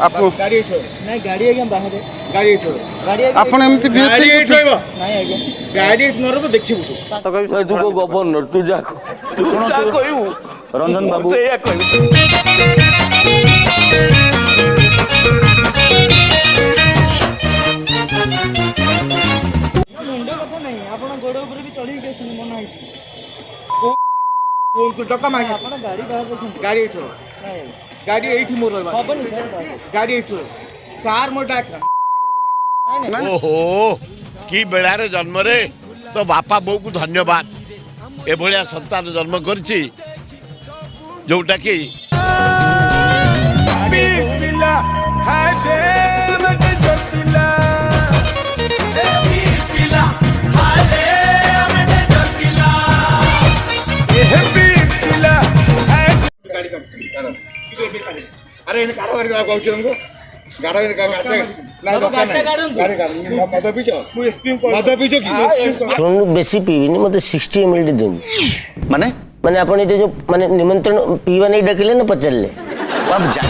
आपको गाड़ी नहीं गाड़ी आज्ञा बाहर गाड़ी गाड़ी आपण एमती गाड़ी नहीं आज्ञा गाड़ी नरब देखिबु तो कहि से तू को गवर्नर तू जा तू सुन तू कहू रंजन बाबू से या कहू मुंडे कथा नहीं आपण गोड़ ऊपर भी चढ़ी के सुन मन आई फोन तो टका मांगे आपण गाड़ी बाहर देखन गाड़ी नहीं गाड़ी एठी मोर रहबा हबनी सर गाड़ी एठी सार मोर डाक ओहो की बेड़ारे जन्म रे तो बापा बो को धन्यवाद ए भलिया संतान जन्म करछि जोटा की पिला हाय दे मत जपिला पिला हाय दे मत जपिला ए पिला गाड़ी कम अरे इन कारो गाड़ी कहू हमको गाड़ो इन कारो ना दरकार नहीं गाड़ी गाड़ी मद पीछो मु एसपी को मद पीछो की ମୁଁ ବେଶୀ ପିଇବିନି ମୋତେ 60 ml ଦିଅନ୍ତୁ माने ମାନେ ଆପଣ ଏଠି ଯୋଉ ମାନେ ନିମନ୍ତ୍ରଣ ପିଇବା ନେଇ ଡାକିଲେ ନା ପଚାରିଲେ अब जा